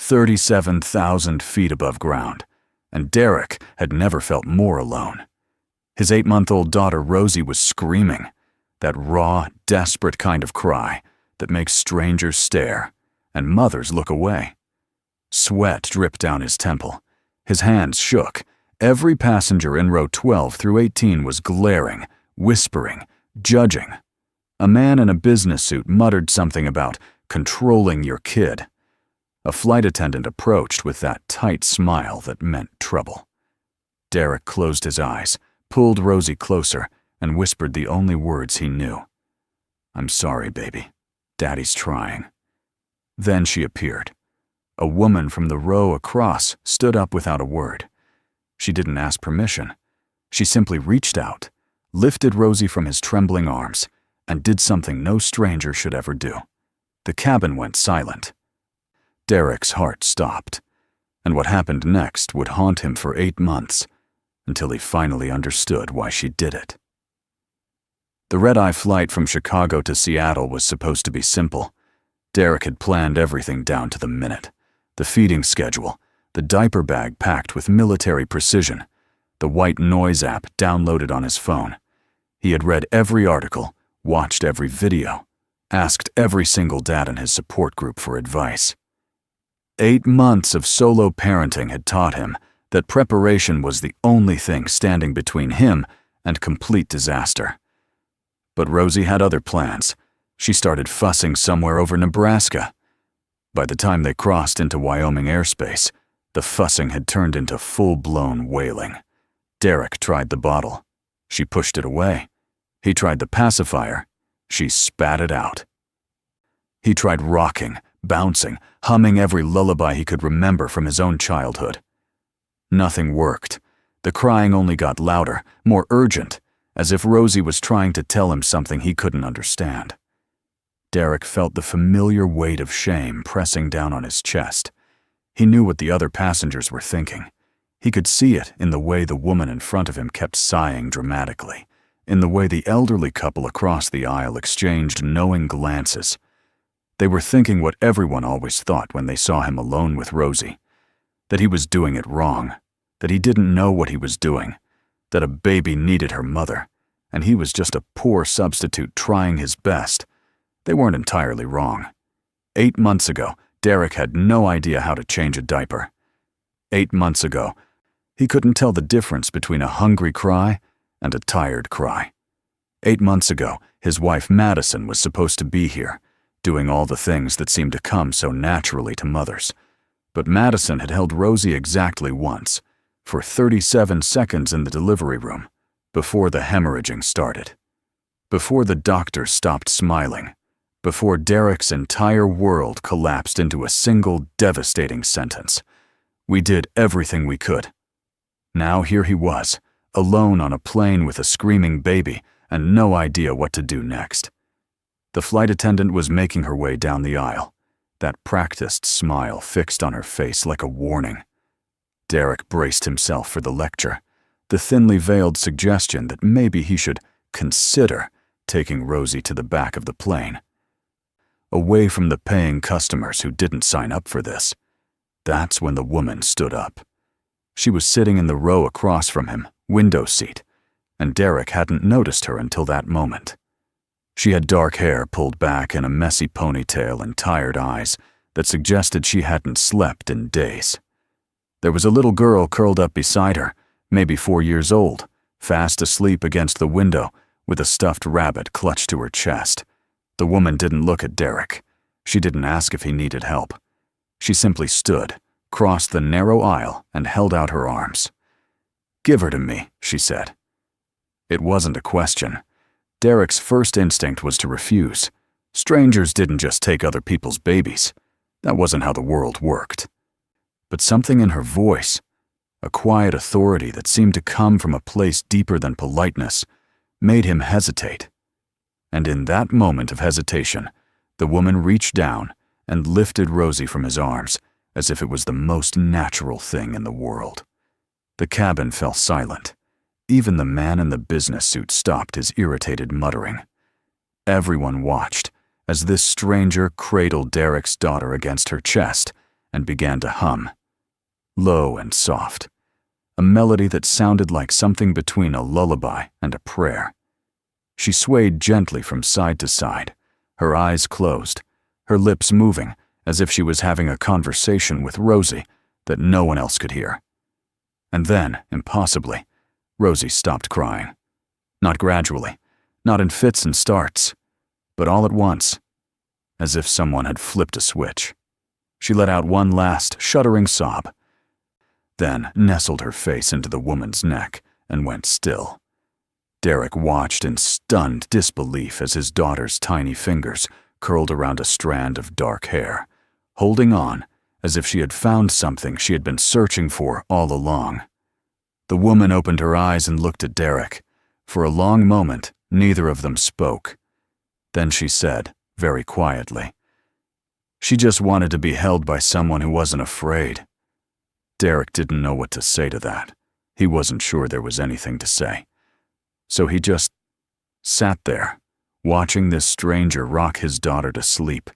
37,000 feet above ground, and Derek had never felt more alone. His 8-month-old daughter Rosie was screaming, that raw, desperate kind of cry that makes strangers stare and mothers look away. Sweat dripped down his temple. His hands shook. Every passenger in row 12 through 18 was glaring, whispering, judging. A man in a business suit muttered something about controlling your kid. A flight attendant approached with that tight smile that meant trouble. Derek closed his eyes, pulled Rosie closer, and whispered the only words he knew. "I'm sorry, baby. Daddy's trying." Then she appeared. A woman from the row across stood up without a word. She didn't ask permission. She simply reached out, lifted Rosie from his trembling arms, and did something no stranger should ever do. The cabin went silent. Derek's heart stopped, and what happened next would haunt him for 8 months, until he finally understood why she did it. The red-eye flight from Chicago to Seattle was supposed to be simple. Derek had planned everything down to the minute. The feeding schedule, the diaper bag packed with military precision, the white noise app downloaded on his phone. He had read every article, watched every video, asked every single dad in his support group for advice. 8 months of solo parenting had taught him that preparation was the only thing standing between him and complete disaster. But Rosie had other plans. She started fussing somewhere over Nebraska. By the time they crossed into Wyoming airspace, the fussing had turned into full-blown wailing. Derek tried the bottle. She pushed it away. He tried the pacifier. She spat it out. He tried rocking, bouncing, humming every lullaby he could remember from his own childhood. Nothing worked. The crying only got louder, more urgent, as if Rosie was trying to tell him something he couldn't understand. Derek felt the familiar weight of shame pressing down on his chest. He knew what the other passengers were thinking. He could see it in the way the woman in front of him kept sighing dramatically, in the way the elderly couple across the aisle exchanged knowing glances. They were thinking what everyone always thought when they saw him alone with Rosie, that he was doing it wrong, that he didn't know what he was doing, that a baby needed her mother, and he was just a poor substitute trying his best. They weren't entirely wrong. 8 months ago, Derek had no idea how to change a diaper. 8 months ago, he couldn't tell the difference between a hungry cry and a tired cry. 8 months ago, his wife Madison was supposed to be here, doing all the things that seemed to come so naturally to mothers. But Madison had held Rosie exactly once, for 37 seconds in the delivery room, before the hemorrhaging started. Before the doctor stopped smiling. Before Derek's entire world collapsed into a single devastating sentence. We did everything we could. Now here he was, alone on a plane with a screaming baby and no idea what to do next. The flight attendant was making her way down the aisle, that practiced smile fixed on her face like a warning. Derek braced himself for the lecture, the thinly veiled suggestion that maybe he should consider taking Rosie to the back of the plane, away from the paying customers who didn't sign up for this. That's when the woman stood up. She was sitting in the row across from him, window seat, and Derek hadn't noticed her until that moment. She had dark hair pulled back in a messy ponytail and tired eyes that suggested she hadn't slept in days. There was a little girl curled up beside her, maybe 4 years old, fast asleep against the window with a stuffed rabbit clutched to her chest. The woman didn't look at Derek. She didn't ask if he needed help. She simply stood, crossed the narrow aisle, and held out her arms. "Give her to me," she said. It wasn't a question. Derek's first instinct was to refuse. Strangers didn't just take other people's babies. That wasn't how the world worked. But something in her voice, a quiet authority that seemed to come from a place deeper than politeness, made him hesitate. And in that moment of hesitation, the woman reached down and lifted Rosie from his arms as if it was the most natural thing in the world. The cabin fell silent. Even the man in the business suit stopped his irritated muttering. Everyone watched as this stranger cradled Derek's daughter against her chest and began to hum, low and soft, a melody that sounded like something between a lullaby and a prayer. She swayed gently from side to side, her eyes closed, her lips moving as if she was having a conversation with Rosie that no one else could hear. And then, impossibly, Rosie stopped crying. Not gradually, not in fits and starts, but all at once, as if someone had flipped a switch. She let out one last, shuddering sob, then nestled her face into the woman's neck and went still. Derek watched in stunned disbelief as his daughter's tiny fingers curled around a strand of dark hair, holding on as if she had found something she had been searching for all along. The woman opened her eyes and looked at Derek. For a long moment, neither of them spoke. Then she said, very quietly, "She just wanted to be held by someone who wasn't afraid." Derek didn't know what to say to that. He wasn't sure there was anything to say. So he just sat there, watching this stranger rock his daughter to sleep,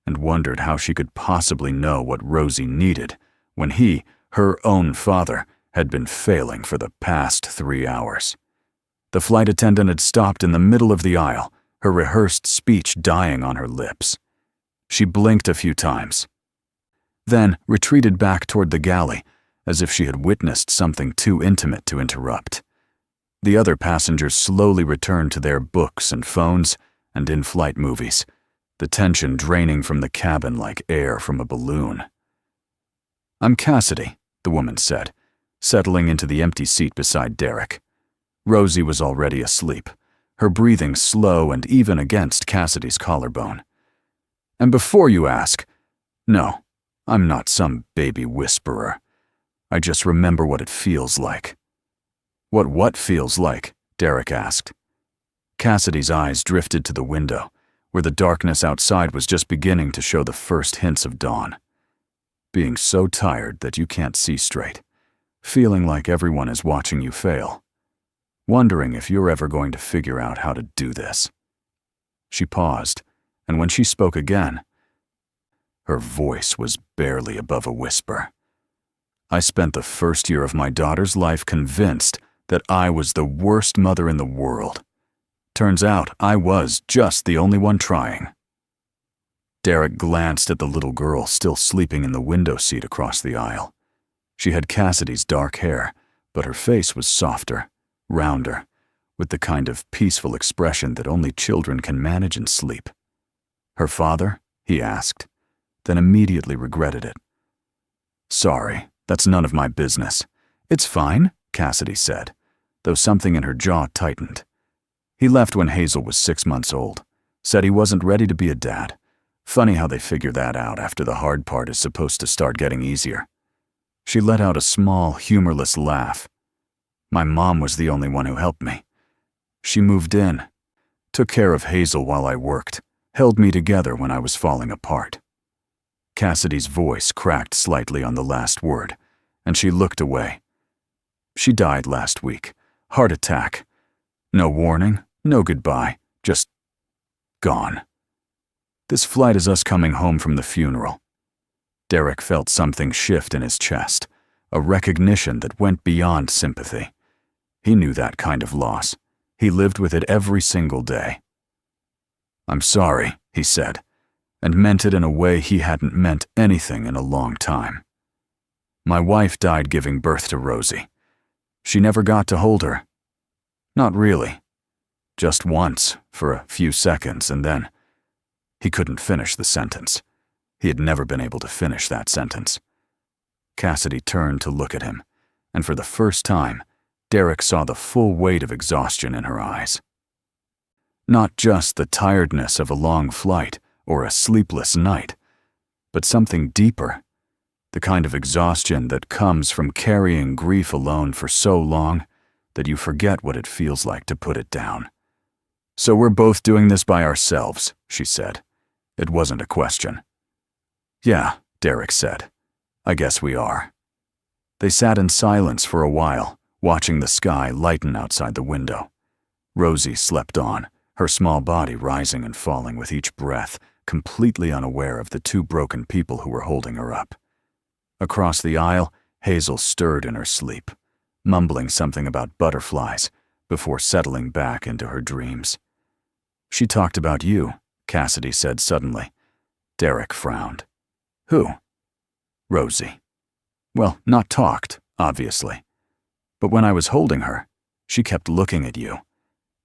and wondered how she could possibly know what Rosie needed when he, her own father, had been failing for the past 3 hours. The flight attendant had stopped in the middle of the aisle, her rehearsed speech dying on her lips. She blinked a few times, then retreated back toward the galley as if she had witnessed something too intimate to interrupt. The other passengers slowly returned to their books and phones and in-flight movies, the tension draining from the cabin like air from a balloon. "I'm Cassidy," the woman said, settling into the empty seat beside Derek. Rosie was already asleep, her breathing slow and even against Cassidy's collarbone. "And before you ask, no, I'm not some baby whisperer. I just remember what it feels like." What feels like?" Derek asked. Cassidy's eyes drifted to the window, where the darkness outside was just beginning to show the first hints of dawn. Being so tired that you can't see straight, feeling like everyone is watching you fail, wondering if you're ever going to figure out how to do this. She paused, and when she spoke again, her voice was barely above a whisper. "I spent the first year of my daughter's life convinced that I was the worst mother in the world. Turns out I was just the only one trying." Derek glanced at the little girl still sleeping in the window seat across the aisle. She had Cassidy's dark hair, but her face was softer, rounder, with the kind of peaceful expression that only children can manage in sleep. "Her father?" he asked, then immediately regretted it. "Sorry, that's none of my business." "It's fine," Cassidy said, though something in her jaw tightened. "He left when Hazel was 6 months old. Said he wasn't ready to be a dad. Funny how they figure that out after the hard part is supposed to start getting easier." She let out a small, humorless laugh. "My mom was the only one who helped me. She moved in, took care of Hazel while I worked, held me together when I was falling apart." Cassidy's voice cracked slightly on the last word, and she looked away. "She died last week. Heart attack. No warning, no goodbye, just gone. This flight is us coming home from the funeral." Derek felt something shift in his chest, a recognition that went beyond sympathy. He knew that kind of loss. He lived with it every single day. "I'm sorry," he said, and meant it in a way he hadn't meant anything in a long time. "My wife died giving birth to Rosie. She never got to hold her. Not really. Just once, for a few seconds, and then—" He couldn't finish the sentence. He had never been able to finish that sentence. Cassidy turned to look at him, and for the first time, Derek saw the full weight of exhaustion in her eyes. Not just the tiredness of a long flight or a sleepless night, but something deeper. The kind of exhaustion that comes from carrying grief alone for so long that you forget what it feels like to put it down. "So we're both doing this by ourselves," she said. It wasn't a question. "Yeah," Derek said. "I guess we are." They sat in silence for a while, watching the sky lighten outside the window. Rosie slept on, her small body rising and falling with each breath, completely unaware of the 2 broken people who were holding her up. Across the aisle, Hazel stirred in her sleep, mumbling something about butterflies before settling back into her dreams. "She talked about you," Cassidy said suddenly. Derek frowned. "Who?" "Rosie." "Well, not talked, obviously. But when I was holding her, she kept looking at you.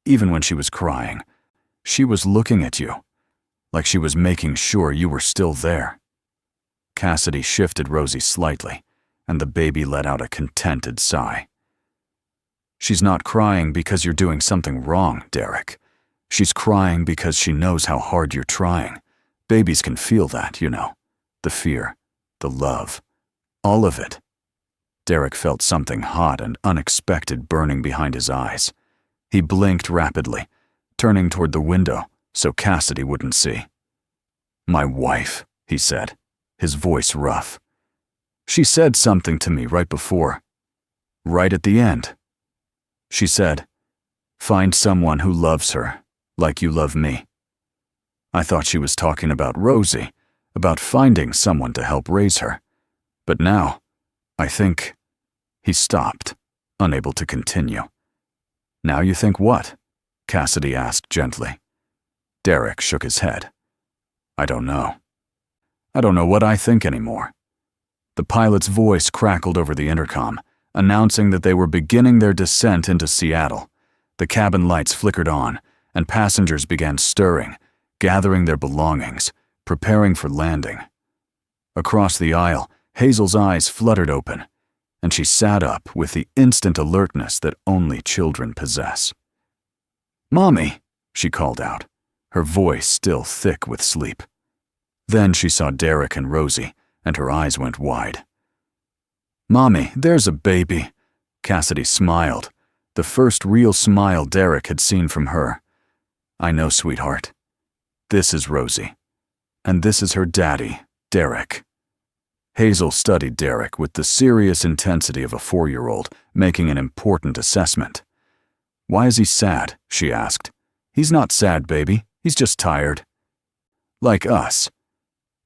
Even when she was crying, she was looking at you, like she was making sure you were still there." Cassidy shifted Rosie slightly, and the baby let out a contented sigh. "She's not crying because you're doing something wrong, Derek. She's crying because she knows how hard you're trying. Babies can feel that, you know. The fear, the love, all of it." Derek felt something hot and unexpected burning behind his eyes. He blinked rapidly, turning toward the window so Cassidy wouldn't see. "My wife," he said, his voice rough. "She said something to me right before. Right at the end. She said, 'Find someone who loves her, like you love me.' I thought she was talking about Rosie, about finding someone to help raise her. But now, I think—" He stopped, unable to continue. "Now you think what?" Cassidy asked gently. Derek shook his head. "I don't know. I don't know what I think anymore." The pilot's voice crackled over the intercom, announcing that they were beginning their descent into Seattle. The cabin lights flickered on, and passengers began stirring, gathering their belongings, preparing for landing. Across the aisle, Hazel's eyes fluttered open, and she sat up with the instant alertness that only children possess. "Mommy," she called out, her voice still thick with sleep. Then she saw Derek and Rosie, and her eyes went wide. "Mommy, there's a baby." Cassidy smiled, the first real smile Derek had seen from her. "I know, sweetheart. This is Rosie. And this is her daddy, Derek." Hazel studied Derek with the serious intensity of a 4-year-old making an important assessment. "Why is he sad?" she asked. "He's not sad, baby. He's just tired." "Like us."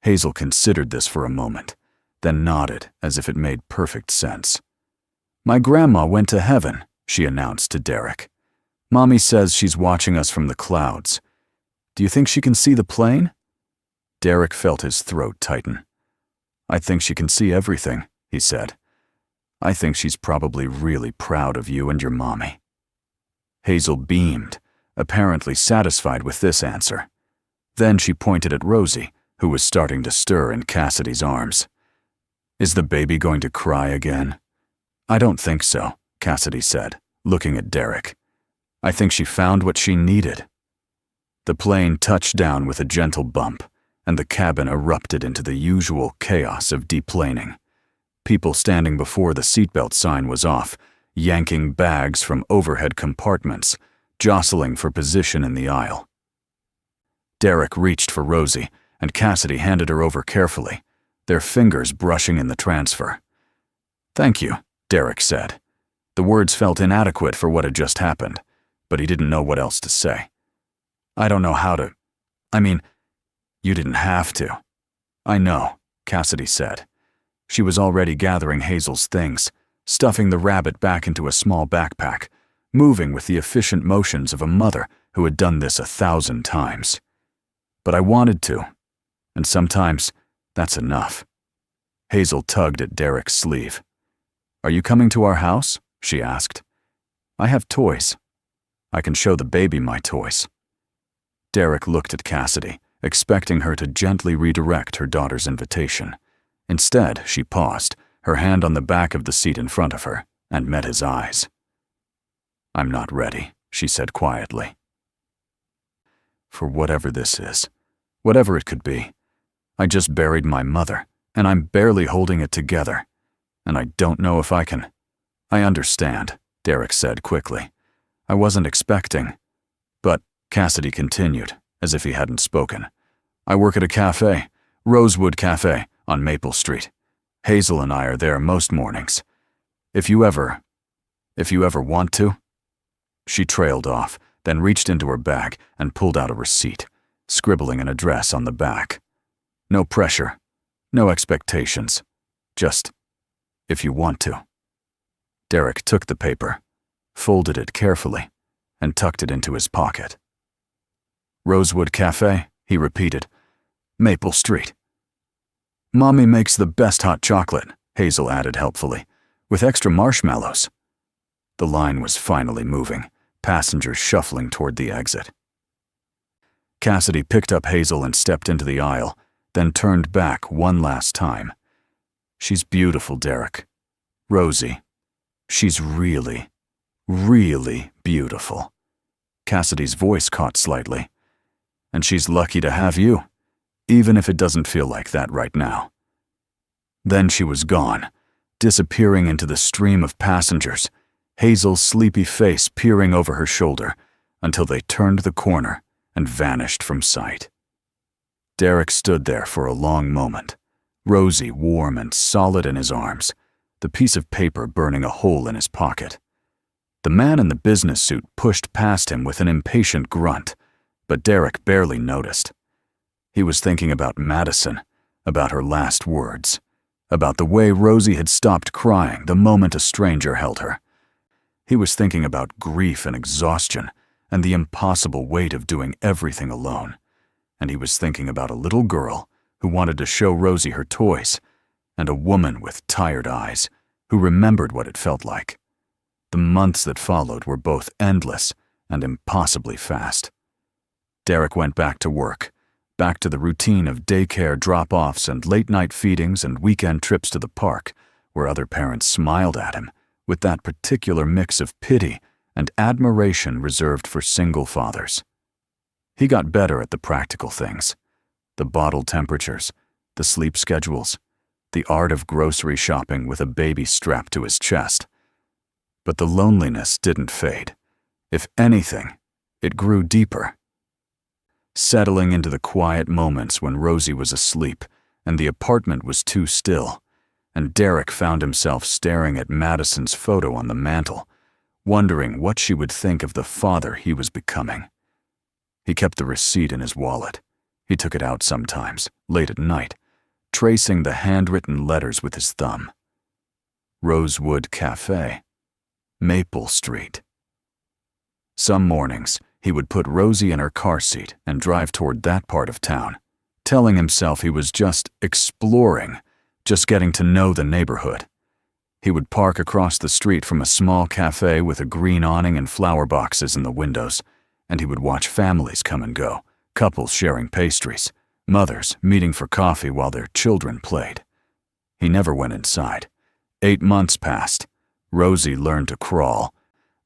Hazel considered this for a moment, then nodded as if it made perfect sense. "My grandma went to heaven," she announced to Derek. "Mommy says she's watching us from the clouds. Do you think she can see the plane?" Derek felt his throat tighten. "I think she can see everything," he said. "I think she's probably really proud of you and your mommy." Hazel beamed, apparently satisfied with this answer. Then she pointed at Rosie, who was starting to stir in Cassidy's arms. "Is the baby going to cry again?" "I don't think so," Cassidy said, looking at Derek. "I think she found what she needed." The plane touched down with a gentle bump, and the cabin erupted into the usual chaos of deplaning. People standing before the seatbelt sign was off, yanking bags from overhead compartments, jostling for position in the aisle. Derek reached for Rosie, and Cassidy handed her over carefully, their fingers brushing in the transfer. "Thank you," Derek said. The words felt inadequate for what had just happened, but he didn't know what else to say. "I don't know how to— you didn't have to." "I know," Cassidy said. She was already gathering Hazel's things, stuffing the rabbit back into a small backpack, moving with the efficient motions of a mother who had done this 1,000 times. "But I wanted to, and sometimes that's enough." Hazel tugged at Derek's sleeve. "Are you coming to our house?" she asked. "I have toys. I can show the baby my toys." Derek looked at Cassidy, expecting her to gently redirect her daughter's invitation. Instead, she paused, her hand on the back of the seat in front of her, and met his eyes. "I'm not ready," she said quietly. "For whatever this is, whatever it could be. I just buried my mother, and I'm barely holding it together. And I don't know if I can—" "I understand," Derek said quickly. "I wasn't expecting—" "But," Cassidy continued, as if he hadn't spoken, "I work at a café, Rosewood Café, on Maple Street. Hazel and I are there most mornings. If you ever want to—" She trailed off, then reached into her bag and pulled out a receipt, scribbling an address on the back. "No pressure. No expectations. Just, if you want to. Derek took the paper, folded it carefully, and tucked it into his pocket. Rosewood Café, he repeated. Maple Street. Mommy makes the best hot chocolate, Hazel added helpfully, with extra marshmallows. The line was finally moving, passengers shuffling toward the exit. Cassidy picked up Hazel and stepped into the aisle, then turned back one last time. She's beautiful, Derek. Rosie. She's really, really beautiful. Cassidy's voice caught slightly. And she's lucky to have you, even if it doesn't feel like that right now. Then she was gone, disappearing into the stream of passengers, Hazel's sleepy face peering over her shoulder until they turned the corner and vanished from sight. Derek stood there for a long moment, Rosie warm and solid in his arms, the piece of paper burning a hole in his pocket. The man in the business suit pushed past him with an impatient grunt, but Derek barely noticed. He was thinking about Madison, about her last words, about the way Rosie had stopped crying the moment a stranger held her. He was thinking about grief and exhaustion and the impossible weight of doing everything alone. And he was thinking about a little girl who wanted to show Rosie her toys, and a woman with tired eyes who remembered what it felt like. The months that followed were both endless and impossibly fast. Derek went back to work, back to the routine of daycare drop-offs and late-night feedings and weekend trips to the park, where other parents smiled at him with that particular mix of pity and admiration reserved for single fathers. He got better at the practical things, the bottle temperatures, the sleep schedules, the art of grocery shopping with a baby strapped to his chest. But the loneliness didn't fade. If anything, it grew deeper. Settling into the quiet moments when Rosie was asleep and the apartment was too still, and Derek found himself staring at Madison's photo on the mantel, wondering what she would think of the father he was becoming. He kept the receipt in his wallet. He took it out sometimes, late at night, tracing the handwritten letters with his thumb. Rosewood Café, Maple Street. Some mornings, he would put Rosie in her car seat and drive toward that part of town, telling himself he was just exploring, just getting to know the neighborhood. He would park across the street from a small cafe with a green awning and flower boxes in the windows, and he would watch families come and go, couples sharing pastries, mothers meeting for coffee while their children played. He never went inside. 8 months passed. Rosie learned to crawl,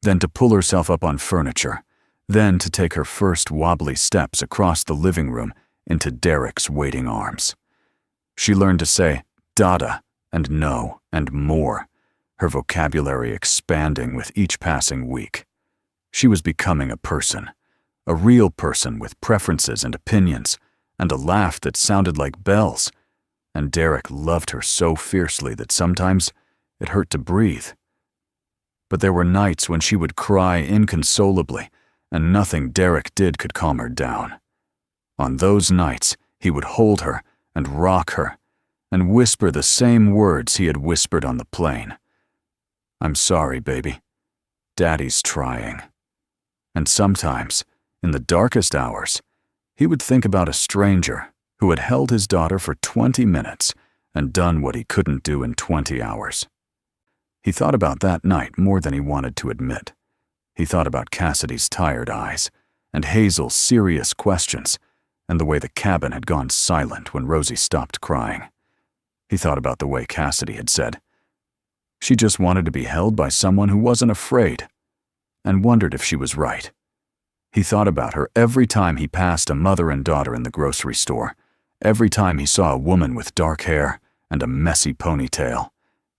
then to pull herself up on furniture, then to take her first wobbly steps across the living room into Derek's waiting arms. She learned to say "dada" and "no" and more, her vocabulary expanding with each passing week. She was becoming a person, a real person with preferences and opinions, and a laugh that sounded like bells, and Derek loved her so fiercely that sometimes it hurt to breathe. But there were nights when she would cry inconsolably, and nothing Derek did could calm her down. On those nights, he would hold her and rock her and whisper the same words he had whispered on the plane. "I'm sorry, baby. Daddy's trying." And sometimes, in the darkest hours, he would think about a stranger who had held his daughter for 20 minutes and done what he couldn't do in 20 hours. He thought about that night more than he wanted to admit. He thought about Cassidy's tired eyes, and Hazel's serious questions, and the way the cabin had gone silent when Rosie stopped crying. He thought about the way Cassidy had said, "She just wanted to be held by someone who wasn't afraid," and wondered if she was right. He thought about her every time he passed a mother and daughter in the grocery store, every time he saw a woman with dark hair and a messy ponytail,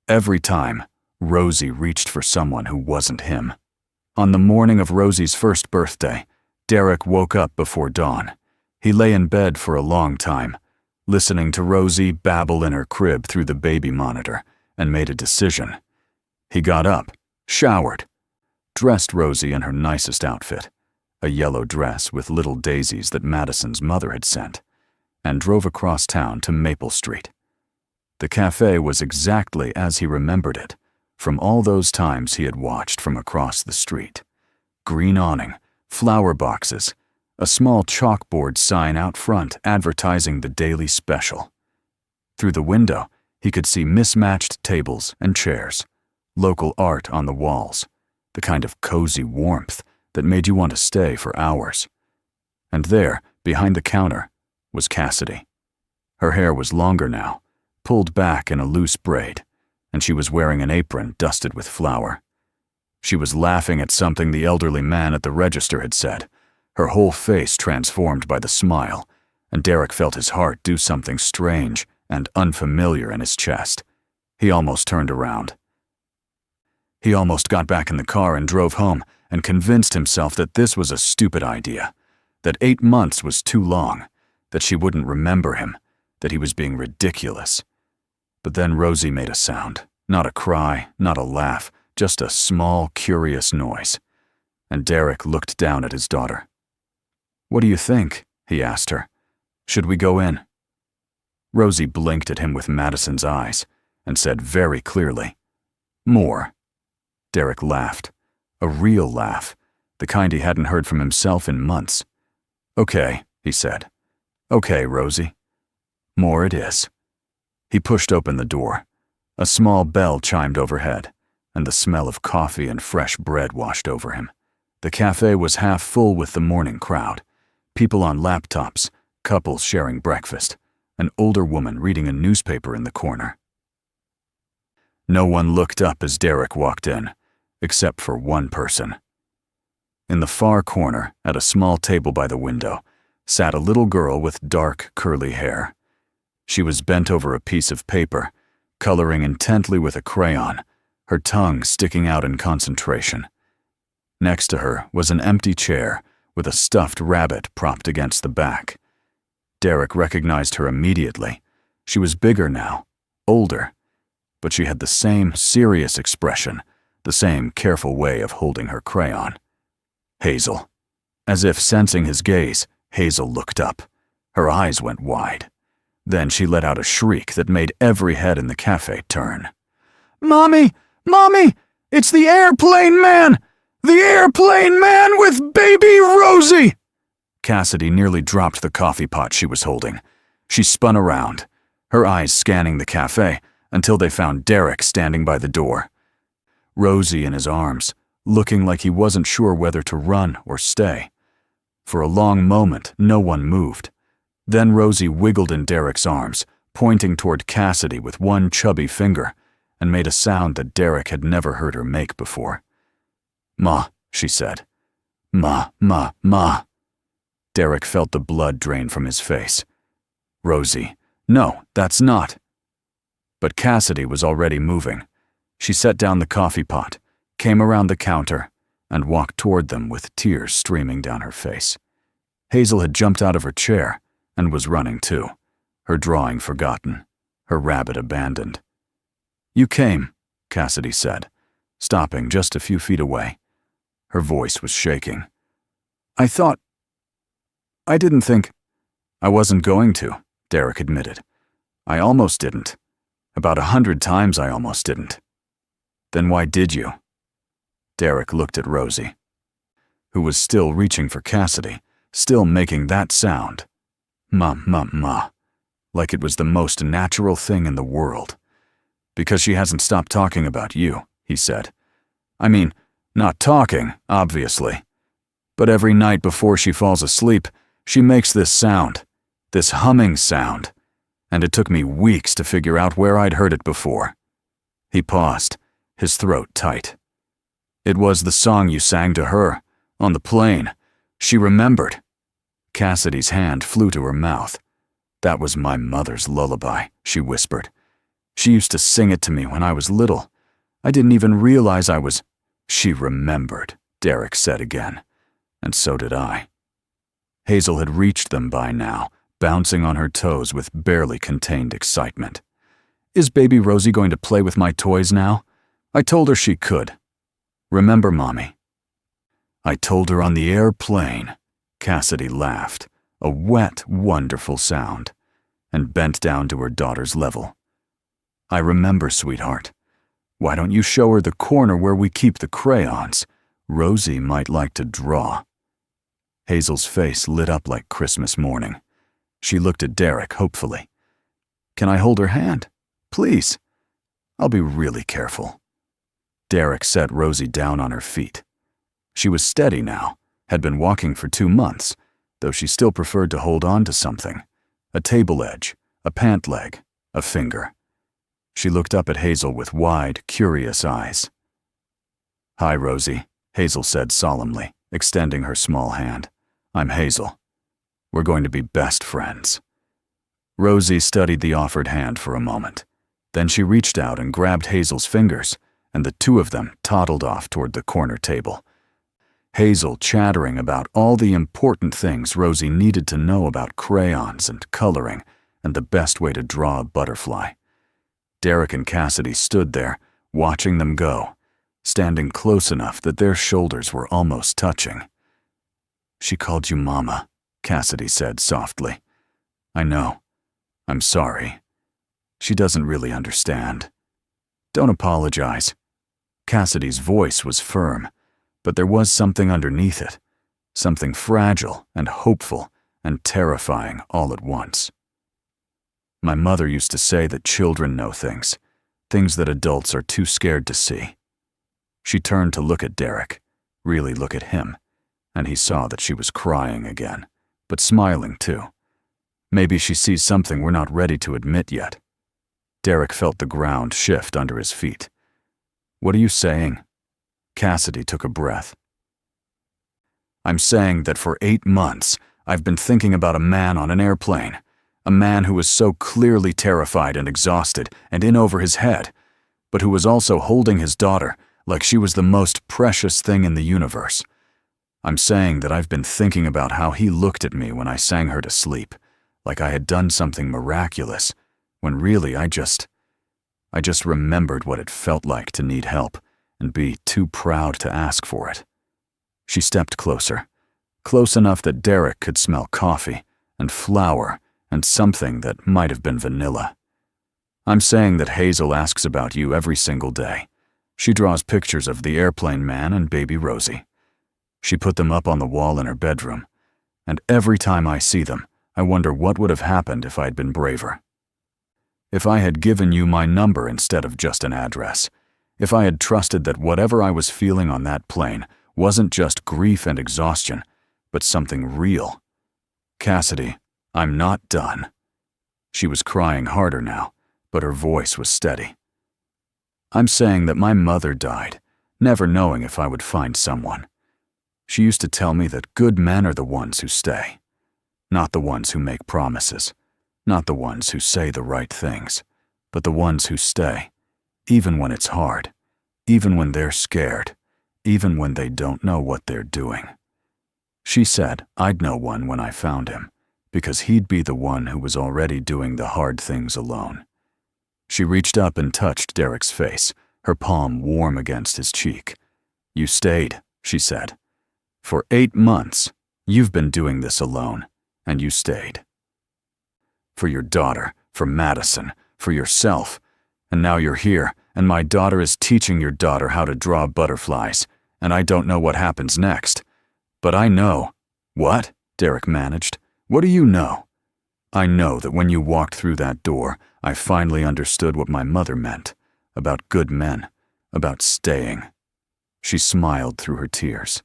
every time Rosie reached for someone who wasn't him. On the morning of Rosie's first birthday, Derek woke up before dawn. He lay in bed for a long time, listening to Rosie babble in her crib through the baby monitor, and made a decision. He got up, showered, dressed Rosie in her nicest outfit, a yellow dress with little daisies that Madison's mother had sent, and drove across town to Maple Street. The café was exactly as he remembered it, from all those times he had watched from across the street. Green awning, flower boxes, a small chalkboard sign out front advertising the daily special. Through the window, he could see mismatched tables and chairs, local art on the walls, the kind of cozy warmth that made you want to stay for hours. And there, behind the counter, was Cassidy. Her hair was longer now, pulled back in a loose braid, and she was wearing an apron dusted with flour. She was laughing at something the elderly man at the register had said, her whole face transformed by the smile, and Derek felt his heart do something strange and unfamiliar in his chest. He almost turned around. He almost got back in the car and drove home and convinced himself that this was a stupid idea, that 8 months was too long, that she wouldn't remember him, that he was being ridiculous. But then Rosie made a sound, not a cry, not a laugh, just a small, curious noise. And Derek looked down at his daughter. "What do you think?" he asked her. "Should we go in?" Rosie blinked at him with Madison's eyes and said very clearly, "More." Derek laughed, a real laugh, the kind he hadn't heard from himself in months. "Okay," he said. "Okay, Rosie. More it is." He pushed open the door. A small bell chimed overhead, and the smell of coffee and fresh bread washed over him. The cafe was half full with the morning crowd, people on laptops, couples sharing breakfast, an older woman reading a newspaper in the corner. No one looked up as Derek walked in, except for one person. In the far corner, at a small table by the window, sat a little girl with dark, curly hair. She was bent over a piece of paper, coloring intently with a crayon, her tongue sticking out in concentration. Next to her was an empty chair with a stuffed rabbit propped against the back. Derek recognized her immediately. She was bigger now, older, but she had the same serious expression, the same careful way of holding her crayon. Hazel. As if sensing his gaze, Hazel looked up. Her eyes went wide. Then she let out a shriek that made every head in the cafe turn. "Mommy! Mommy! It's the airplane man! The airplane man with baby Rosie!" Cassidy nearly dropped the coffee pot she was holding. She spun around, her eyes scanning the cafe until they found Derek standing by the door. Rosie in his arms, looking like he wasn't sure whether to run or stay. For a long moment, no one moved. Then Rosie wiggled in Derek's arms, pointing toward Cassidy with one chubby finger, and made a sound that Derek had never heard her make before. "Ma," she said. "Ma, ma, ma." Derek felt the blood drain from his face. "Rosie, no, that's not." But Cassidy was already moving. She set down the coffee pot, came around the counter, and walked toward them with tears streaming down her face. Hazel had jumped out of her chair and was running too, her drawing forgotten, her rabbit abandoned. "You came," Cassidy said, stopping just a few feet away. Her voice was shaking. I didn't think I wasn't going to," Derek admitted. "I almost didn't. About 100 times I almost didn't." "Then why did you?" Derek looked at Rosie, who was still reaching for Cassidy, still making that sound. Ma, ma, ma, like it was the most natural thing in the world. "Because she hasn't stopped talking about you," he said. "I mean, not talking, obviously. But every night before she falls asleep, she makes this sound, this humming sound, and it took me weeks to figure out where I'd heard it before." He paused, his throat tight. "It was the song you sang to her, on the plane. She remembered." Cassidy's hand flew to her mouth. "That was my mother's lullaby," she whispered. "She used to sing it to me when I was little. I didn't even realize I was—" "She remembered," Derek said again. "And so did I." Hazel had reached them by now, bouncing on her toes with barely contained excitement. "Is baby Rosie going to play with my toys now? I told her she could. Remember, Mommy?" "I told her on the airplane." Cassidy laughed, a wet, wonderful sound, and bent down to her daughter's level. I remember, sweetheart. Why don't you show her the corner where we keep the crayons? Rosie might like to draw." Hazel's face lit up like Christmas morning. She looked at Derek hopefully. "Can I hold her hand? Please. I'll be really careful." Derek set Rosie down on her feet. She was steady now, had been walking for 2 months, though she still preferred to hold on to something. A table edge, a pant leg, a finger. She looked up at Hazel with wide, curious eyes. "Hi, Rosie," Hazel said solemnly, extending her small hand. "I'm Hazel. We're going to be best friends." Rosie studied the offered hand for a moment. Then she reached out and grabbed Hazel's fingers, and the two of them toddled off toward the corner table. Hazel chattering about all the important things Rosie needed to know about crayons and coloring and the best way to draw a butterfly. Derek and Cassidy stood there, watching them go, standing close enough that their shoulders were almost touching. "She called you Mama," Cassidy said softly. "I know. I'm sorry. She doesn't really understand." "Don't apologize." Cassidy's voice was firm, but there was something underneath it, something fragile and hopeful and terrifying all at once. "My mother used to say that children know things that adults are too scared to see." She turned to look at Derek, really look at him, and he saw that she was crying again, but smiling too. Maybe she sees something we're not ready to admit yet. Derek felt the ground shift under his feet. "What are you saying?" Cassidy took a breath. "I'm saying that for 8 months, I've been thinking about a man on an airplane, a man who was so clearly terrified and exhausted and in over his head, but who was also holding his daughter like she was the most precious thing in the universe. I'm saying that I've been thinking about how he looked at me when I sang her to sleep, like I had done something miraculous, when really I just remembered what it felt like to need help and be too proud to ask for it." She stepped closer, close enough that Derek could smell coffee and flour and something that might have been vanilla. "I'm saying that Hazel asks about you every single day. She draws pictures of the airplane man and baby Rosie. She put them up on the wall in her bedroom, and every time I see them, I wonder what would have happened if I'd been braver. If I had given you my number instead of just an address, if I had trusted that whatever I was feeling on that plane wasn't just grief and exhaustion, but something real. Cassidy, I'm not done." She was crying harder now, but her voice was steady. "I'm saying that my mother died, never knowing if I would find someone. She used to tell me that good men are the ones who stay, not the ones who make promises, not the ones who say the right things, but the ones who stay, even when it's hard, even when they're scared, even when they don't know what they're doing. She said I'd know one when I found him, because he'd be the one who was already doing the hard things alone." She reached up and touched Derek's face, her palm warm against his cheek. "You stayed," she said. "For 8 months, you've been doing this alone, and you stayed. For your daughter, for Madison, for yourself, and now you're here, and my daughter is teaching your daughter how to draw butterflies, and I don't know what happens next. But I know." "What?" Derek managed. "What do you know?" "I know that when you walked through that door, I finally understood what my mother meant, about good men, about staying." She smiled through her tears.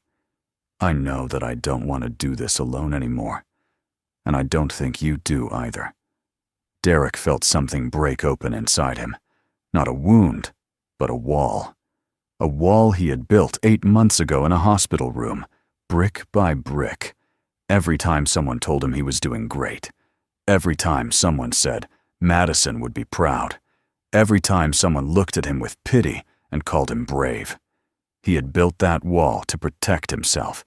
"I know that I don't want to do this alone anymore, and I don't think you do either." Derek felt something break open inside him. Not a wound, but a wall. A wall he had built 8 months ago in a hospital room, brick by brick. Every time someone told him he was doing great. Every time someone said Madison would be proud. Every time someone looked at him with pity and called him brave. He had built that wall to protect himself,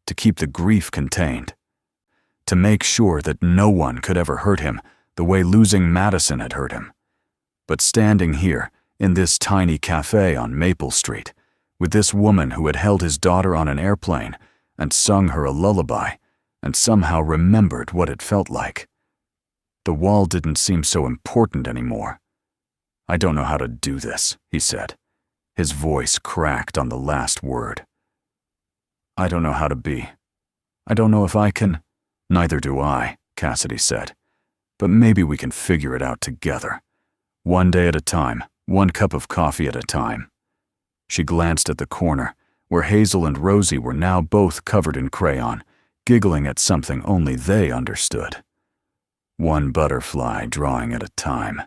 to keep the grief contained, to make sure that no one could ever hurt him the way losing Madison had hurt him. But standing here, in this tiny café on Maple Street, with this woman who had held his daughter on an airplane and sung her a lullaby, and somehow remembered what it felt like, the wall didn't seem so important anymore. I don't know how to do this, he said. His voice cracked on the last word. I don't know how to be. I don't know if I can. Neither do I, Cassidy said. But maybe we can figure it out together. One day at a time, one cup of coffee at a time. She glanced at the corner, where Hazel and Rosie were now both covered in crayon, giggling at something only they understood. One butterfly drawing at a time.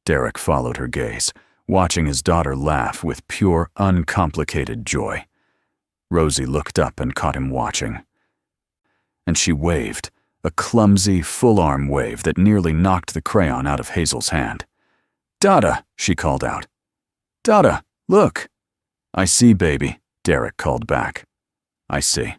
Derek followed her gaze, watching his daughter laugh with pure, uncomplicated joy. Rosie looked up and caught him watching. And she waved, a clumsy, full-arm wave that nearly knocked the crayon out of Hazel's hand. "Dada," she called out. "Dada, look." "I see, baby," Derek called back. "I see."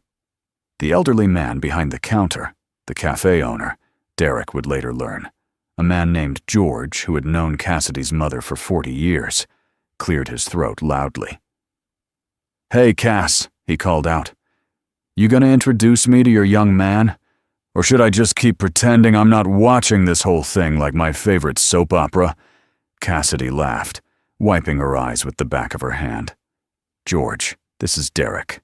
The elderly man behind the counter, the cafe owner, Derek would later learn, a man named George who had known Cassidy's mother for 40 years, cleared his throat loudly. "Hey, Cass," he called out. "You gonna introduce me to your young man? Or should I just keep pretending I'm not watching this whole thing like my favorite soap opera?" Cassidy laughed, wiping her eyes with the back of her hand. "George, this is Derek.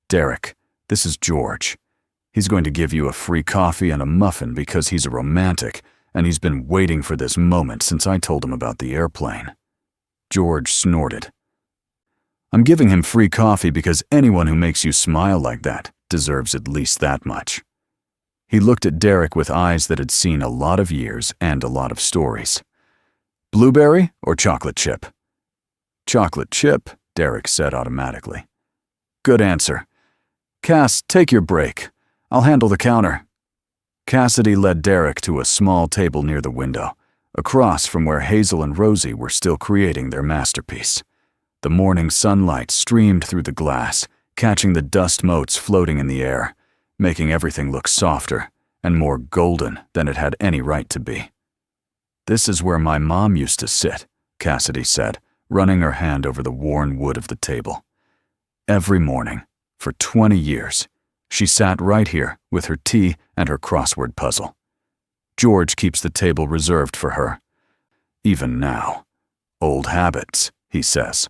Derek, this is George. He's going to give you a free coffee and a muffin because he's a romantic, and he's been waiting for this moment since I told him about the airplane." George snorted. "I'm giving him free coffee because anyone who makes you smile like that deserves at least that much." He looked at Derek with eyes that had seen a lot of years and a lot of stories. "Blueberry or chocolate chip?" "Chocolate chip," Derek said automatically. "Good answer. Cass, take your break. I'll handle the counter." Cassidy led Derek to a small table near the window, across from where Hazel and Rosie were still creating their masterpiece. The morning sunlight streamed through the glass, catching the dust motes floating in the air, making everything look softer and more golden than it had any right to be. "This is where my mom used to sit," Cassidy said, running her hand over the worn wood of the table. "Every morning, for 20 years, she sat right here with her tea and her crossword puzzle. George keeps the table reserved for her. Even now. Old habits, he says."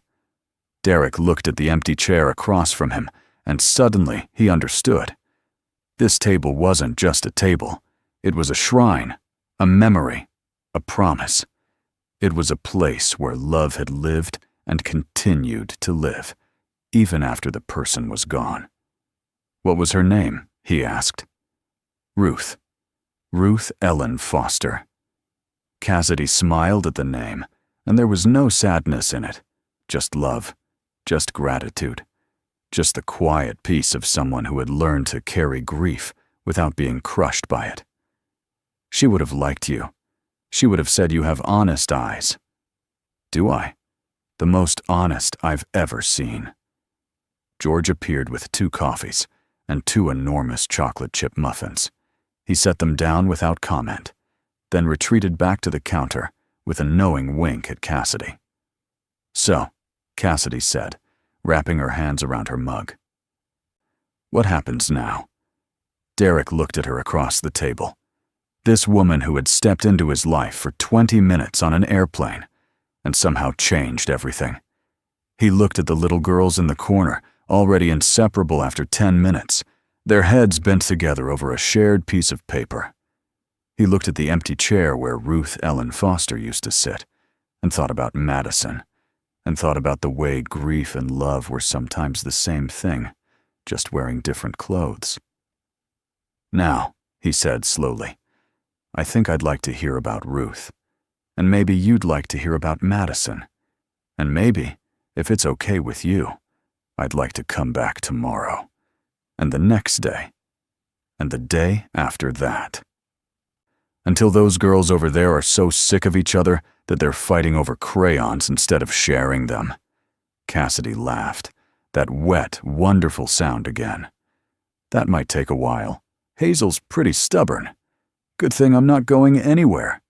Derek looked at the empty chair across from him, and suddenly he understood. This table wasn't just a table. It was a shrine, a memory, a promise. It was a place where love had lived and continued to live, even after the person was gone. "What was her name?" he asked. "Ruth. Ruth Ellen Foster." Cassidy smiled at the name, and there was no sadness in it, just love, just gratitude, just the quiet peace of someone who had learned to carry grief without being crushed by it. "She would have liked you. She would have said you have honest eyes." "Do I? The most honest I've ever seen." George appeared with 2 coffees and 2 enormous chocolate chip muffins. He set them down without comment, then retreated back to the counter with a knowing wink at Cassidy. "So," Cassidy said, wrapping her hands around her mug. "What happens now?" Derek looked at her across the table. This woman who had stepped into his life for 20 minutes on an airplane and somehow changed everything. He looked at the little girls in the corner, already inseparable after 10 minutes, their heads bent together over a shared piece of paper. He looked at the empty chair where Ruth Ellen Foster used to sit, and thought about Madison, and thought about the way grief and love were sometimes the same thing, just wearing different clothes. "Now," he said slowly, "I think I'd like to hear about Ruth, and maybe you'd like to hear about Madison, and maybe, if it's okay with you, I'd like to come back tomorrow, and the next day, and the day after that. Until those girls over there are so sick of each other that they're fighting over crayons instead of sharing them." Cassidy laughed, that wet, wonderful sound again. "That might take a while. Hazel's pretty stubborn. Good thing I'm not going anywhere."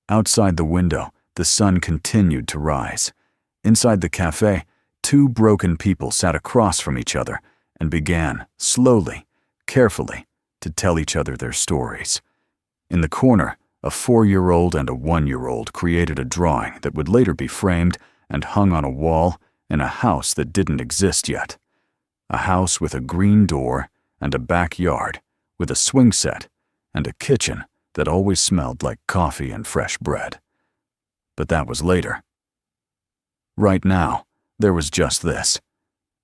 Outside the window, the sun continued to rise. Inside the cafe, 2 broken people sat across from each other and began, slowly, carefully, to tell each other their stories. In the corner, A 4-year-old and a 1-year-old created a drawing that would later be framed and hung on a wall in a house that didn't exist yet. A house with a green door and a backyard with a swing set and a kitchen that always smelled like coffee and fresh bread. But that was later. Right now, there was just this: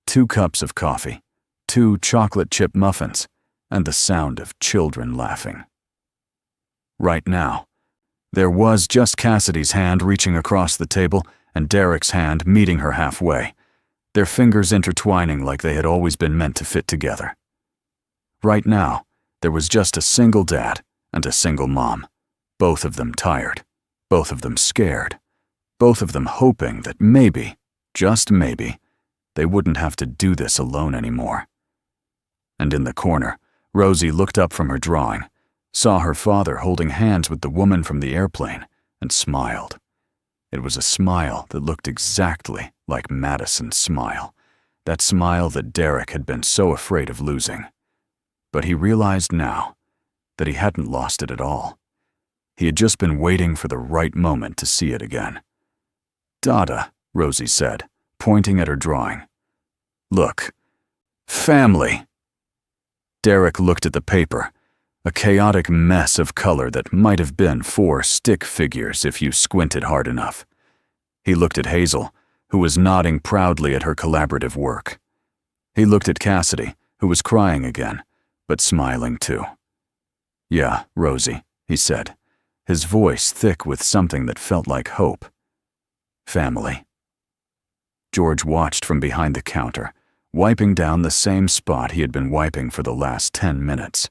2 cups of coffee, 2 chocolate chip muffins, and the sound of children laughing. Right now, there was just Cassidy's hand reaching across the table and Derek's hand meeting her halfway, their fingers intertwining like they had always been meant to fit together. Right now, there was just a single dad and a single mom, both of them tired, both of them scared, both of them hoping that maybe, just maybe, they wouldn't have to do this alone anymore. And in the corner, Rosie looked up from her drawing, saw her father holding hands with the woman from the airplane, and smiled. It was a smile that looked exactly like Madison's smile, that smile that Derek had been so afraid of losing. But he realized now that he hadn't lost it at all. He had just been waiting for the right moment to see it again. "Dada," Rosie said, pointing at her drawing. "Look. Family." Derek looked at the paper, a chaotic mess of color that might have been 4 stick figures if you squinted hard enough. He looked at Hazel, who was nodding proudly at her collaborative work. He looked at Cassidy, who was crying again, but smiling too. "Yeah, Rosie," he said, his voice thick with something that felt like hope. "Family." George watched from behind the counter, wiping down the same spot he had been wiping for the last 10 minutes.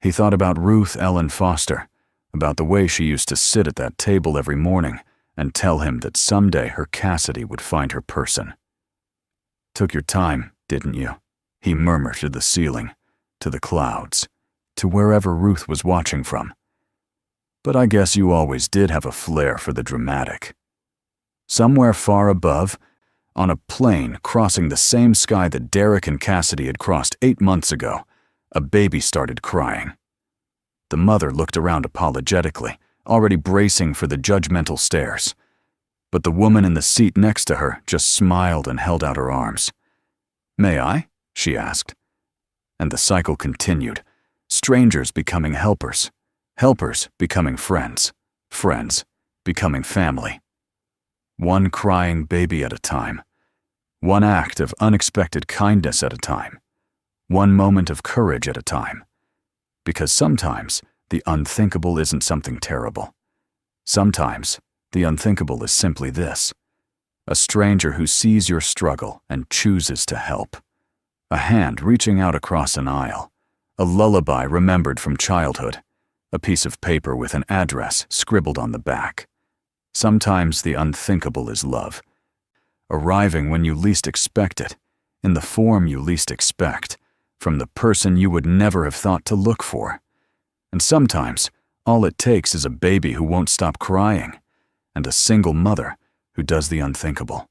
He thought about Ruth Ellen Foster, about the way she used to sit at that table every morning and tell him that someday her Cassidy would find her person. "Took your time, didn't you?" he murmured to the ceiling, to the clouds, to wherever Ruth was watching from. "But I guess you always did have a flair for the dramatic." Somewhere far above, on a plane crossing the same sky that Derek and Cassidy had crossed 8 months ago, a baby started crying. The mother looked around apologetically, already bracing for the judgmental stares. But the woman in the seat next to her just smiled and held out her arms. "May I?" she asked. And the cycle continued, strangers becoming helpers, helpers becoming friends, friends becoming family. One crying baby at a time, one act of unexpected kindness at a time, one moment of courage at a time. Because sometimes the unthinkable isn't something terrible. Sometimes the unthinkable is simply this: a stranger who sees your struggle and chooses to help. A hand reaching out across an aisle, a lullaby remembered from childhood, a piece of paper with an address scribbled on the back. Sometimes the unthinkable is love, arriving when you least expect it, in the form you least expect, from the person you would never have thought to look for. And sometimes all it takes is a baby who won't stop crying, and a single mother who does the unthinkable.